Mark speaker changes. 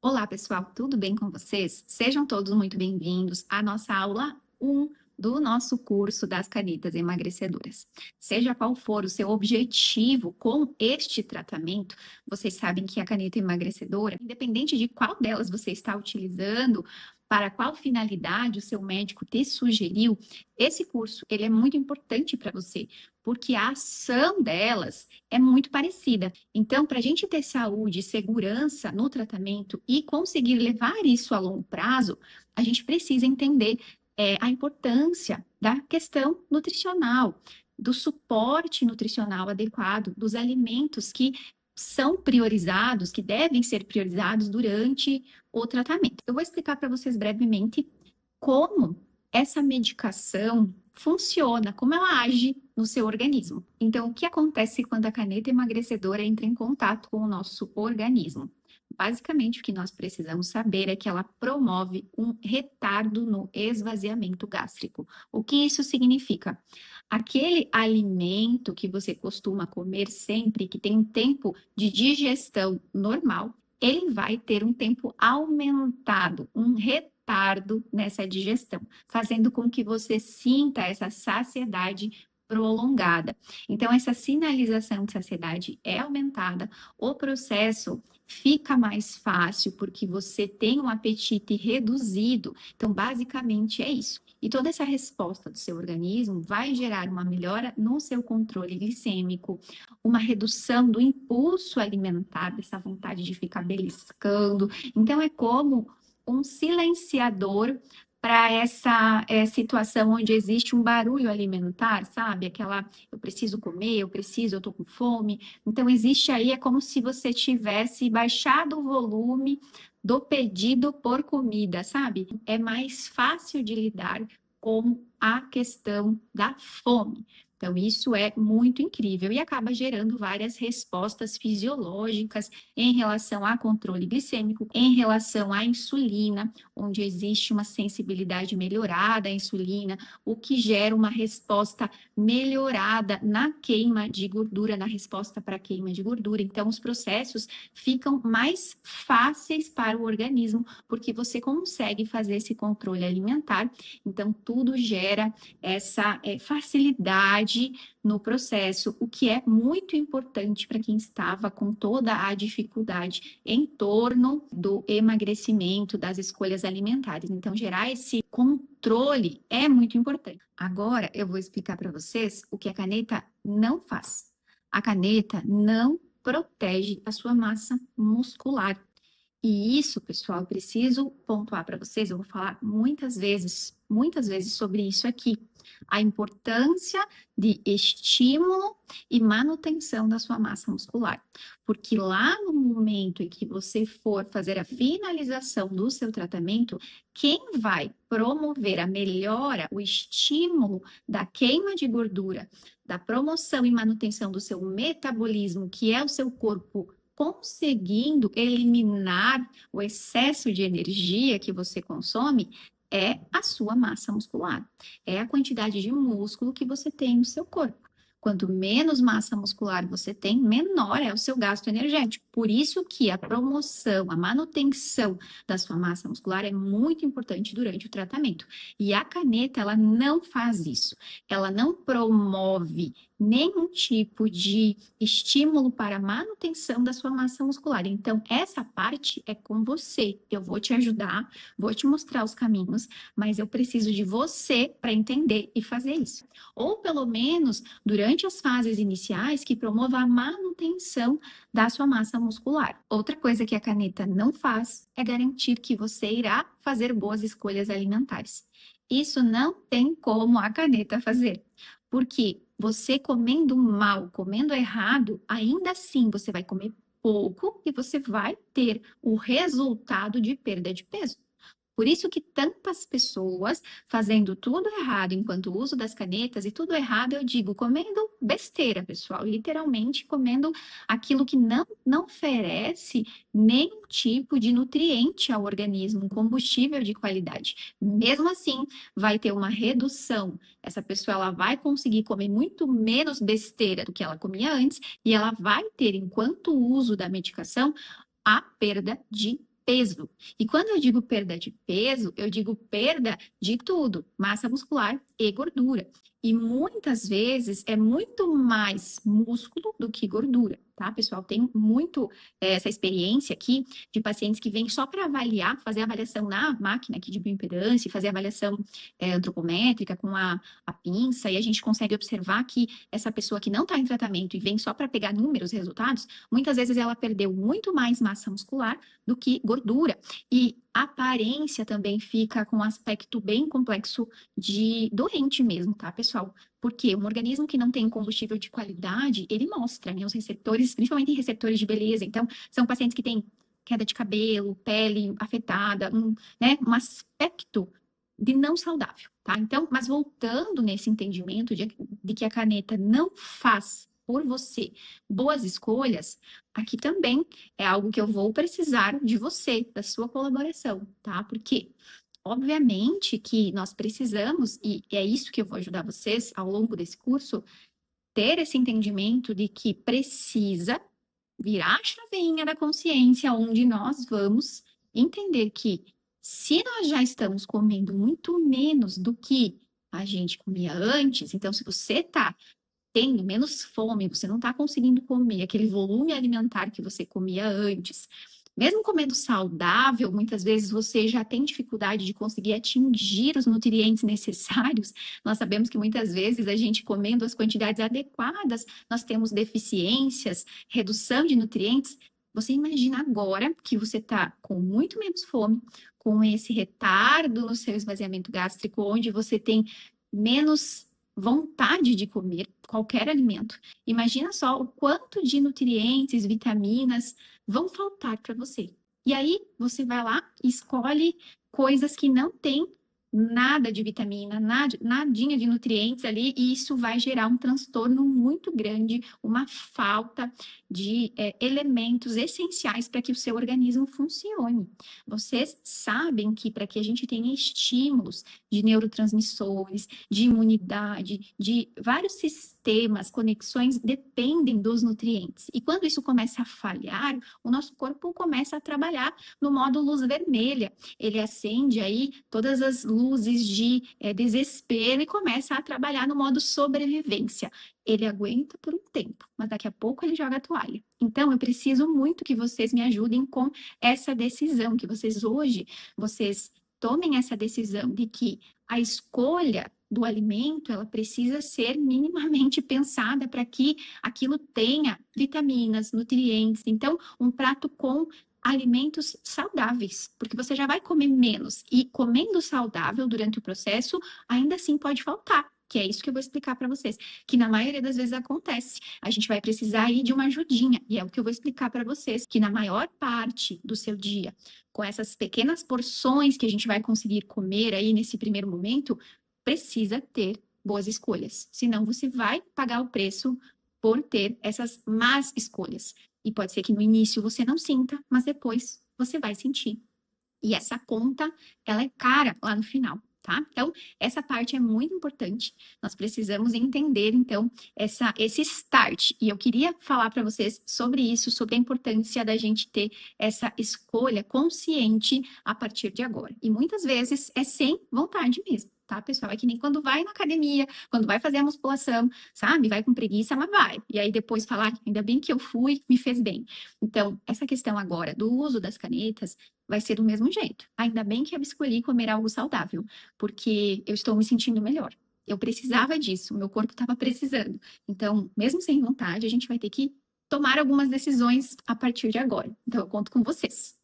Speaker 1: Olá, pessoal, tudo bem com vocês? Sejam todos muito bem-vindos à nossa aula 1 do nosso curso das canetas emagrecedoras. Seja qual for o seu objetivo com este tratamento, vocês sabem que a caneta emagrecedora, independente de qual delas você está utilizando, para qual finalidade o seu médico te sugeriu, esse curso ele é muito importante para você, porque a ação delas é muito parecida. Então, para a gente ter saúde e segurança no tratamento e conseguir levar isso a longo prazo, a gente precisa entender a importância da questão nutricional, do suporte nutricional adequado, dos alimentos que são priorizados, que devem ser priorizados durante o tratamento. Eu vou explicar para vocês brevemente como essa medicação funciona, como ela age no seu organismo. Então, o que acontece quando a caneta emagrecedora entra em contato com o nosso organismo? Basicamente, o que nós precisamos saber é que ela promove um retardo no esvaziamento gástrico. O que isso significa? Aquele alimento que você costuma comer sempre, que tem um tempo de digestão normal, ele vai ter um tempo aumentado, um retardo nessa digestão, fazendo com que você sinta essa saciedade prolongada. Então, essa sinalização de saciedade é aumentada, o processo fica mais fácil porque você tem um apetite reduzido. Então, basicamente é isso. E toda essa resposta do seu organismo vai gerar uma melhora no seu controle glicêmico, uma redução do impulso alimentar, dessa vontade de ficar beliscando. Então, é como um silenciador para essa situação onde existe um barulho alimentar, sabe? Aquela, eu preciso comer, eu tô com fome. Então, existe aí, é como se você tivesse baixado o volume do pedido por comida, sabe? É mais fácil de lidar com a questão da fome. Então, isso é muito incrível e acaba gerando várias respostas fisiológicas em relação a controle glicêmico, em relação à insulina, onde existe uma sensibilidade melhorada à insulina, o que gera uma resposta melhorada na queima de gordura, na resposta para a queima de gordura. Então, os processos ficam mais fáceis para o organismo, porque você consegue fazer esse controle alimentar. Então, tudo gera essa facilidade no processo, o que é muito importante para quem estava com toda a dificuldade em torno do emagrecimento, das escolhas alimentares. Então, gerar esse controle é muito importante. Agora, eu vou explicar para vocês o que a caneta não faz. A caneta não protege a sua massa muscular. E isso, pessoal, eu preciso pontuar para vocês, eu vou falar muitas vezes sobre isso aqui. A importância de estímulo e manutenção da sua massa muscular. Porque lá no momento em que você for fazer a finalização do seu tratamento, quem vai promover a melhora, o estímulo da queima de gordura, da promoção e manutenção do seu metabolismo, que é o seu corpo conseguindo eliminar o excesso de energia que você consome, é a sua massa muscular, é a quantidade de músculo que você tem no seu corpo. Quanto menos massa muscular você tem, menor é o seu gasto energético. Por isso que a promoção, a manutenção da sua massa muscular é muito importante durante o tratamento. E a caneta, ela não faz isso. Ela não promove nenhum tipo de estímulo para a manutenção da sua massa muscular. Então, essa parte é com você. Eu vou te ajudar, vou te mostrar os caminhos, mas eu preciso de você para entender e fazer isso. Ou, pelo menos, durante as fases iniciais, que promova a manutenção da sua massa muscular. Outra coisa que a caneta não faz é garantir que você irá fazer boas escolhas alimentares. Isso não tem como a caneta fazer, porque você comendo mal, comendo errado, ainda assim você vai comer pouco e você vai ter o resultado de perda de peso. Por isso que tantas pessoas fazendo tudo errado enquanto uso das canetas, e tudo errado eu digo comendo besteira, pessoal, literalmente comendo aquilo que não oferece nenhum tipo de nutriente ao organismo, um combustível de qualidade. Mesmo assim, vai ter uma redução. Essa pessoa ela vai conseguir comer muito menos besteira do que ela comia antes, e ela vai ter, enquanto uso da medicação, a perda de peso. E quando eu digo perda de peso, eu digo perda de tudo, massa muscular e gordura. E muitas vezes é muito mais músculo do que gordura, tá, pessoal? Tem muito essa experiência aqui de pacientes que vêm só para avaliar, fazer avaliação na máquina aqui de bioimpedância, fazer avaliação antropométrica com a pinça, e a gente consegue observar que essa pessoa que não está em tratamento e vem só para pegar números, resultados, muitas vezes ela perdeu muito mais massa muscular do que gordura. E a aparência também fica com um aspecto bem complexo de doente mesmo, tá, pessoal? Porque um organismo que não tem combustível de qualidade, ele mostra, né, os receptores, principalmente receptores de beleza. Então, são pacientes que têm queda de cabelo, pele afetada, né, um aspecto de não saudável, tá? Então, mas voltando nesse entendimento de que a caneta não faz por você boas escolhas, aqui também é algo que eu vou precisar de você, da sua colaboração, tá? Porque, obviamente, que nós precisamos, e é isso que eu vou ajudar vocês ao longo desse curso, ter esse entendimento de que precisa virar a chavinha da consciência, onde nós vamos entender que se nós já estamos comendo muito menos do que a gente comia antes, então se você está tendo menos fome, você não está conseguindo comer aquele volume alimentar que você comia antes, mesmo comendo saudável, muitas vezes você já tem dificuldade de conseguir atingir os nutrientes necessários. Nós sabemos que muitas vezes a gente comendo as quantidades adequadas, nós temos deficiências, redução de nutrientes. Você imagina agora que você está com muito menos fome, com esse retardo no seu esvaziamento gástrico, onde você tem menos vontade de comer qualquer alimento. Imagina só o quanto de nutrientes, vitaminas vão faltar para você. E aí você vai lá e escolhe coisas que não têm nada de vitamina, nadinha de nutrientes ali, e isso vai gerar um transtorno muito grande, uma falta de elementos essenciais para que o seu organismo funcione. Vocês sabem que para que a gente tenha estímulos de neurotransmissores, de imunidade, de vários sistemas, conexões, dependem dos nutrientes. E quando isso começa a falhar, o nosso corpo começa a trabalhar no modo luz vermelha. Ele acende aí todas as luzes de desespero e começa a trabalhar no modo sobrevivência. Ele aguenta por um tempo, mas daqui a pouco ele joga a toalha. Então, eu preciso muito que vocês me ajudem com essa decisão, que vocês tomem essa decisão de que a escolha do alimento, ela precisa ser minimamente pensada para que aquilo tenha vitaminas, nutrientes. Então, um prato com alimentos saudáveis, porque você já vai comer menos. E comendo saudável durante o processo, ainda assim pode faltar. Que é isso que eu vou explicar para vocês, que na maioria das vezes acontece. A gente vai precisar aí de uma ajudinha, e é o que eu vou explicar para vocês, que na maior parte do seu dia, com essas pequenas porções que a gente vai conseguir comer aí nesse primeiro momento, precisa ter boas escolhas. Senão você vai pagar o preço por ter essas más escolhas. E pode ser que no início você não sinta, mas depois você vai sentir. E essa conta, ela é cara lá no final, tá? Então, essa parte é muito importante. Nós precisamos entender, então, esse start. E eu queria falar para vocês sobre isso, sobre a importância da gente ter essa escolha consciente a partir de agora. E muitas vezes é sem vontade mesmo. Tá, pessoal? É que nem quando vai na academia, quando vai fazer a musculação, sabe? Vai com preguiça, mas vai. E aí depois falar, ainda bem que eu fui, me fez bem. Então, essa questão agora do uso das canetas vai ser do mesmo jeito. Ainda bem que eu escolhi comer algo saudável, porque eu estou me sentindo melhor. Eu precisava disso, meu corpo estava precisando. Então, mesmo sem vontade, a gente vai ter que tomar algumas decisões a partir de agora. Então, eu conto com vocês.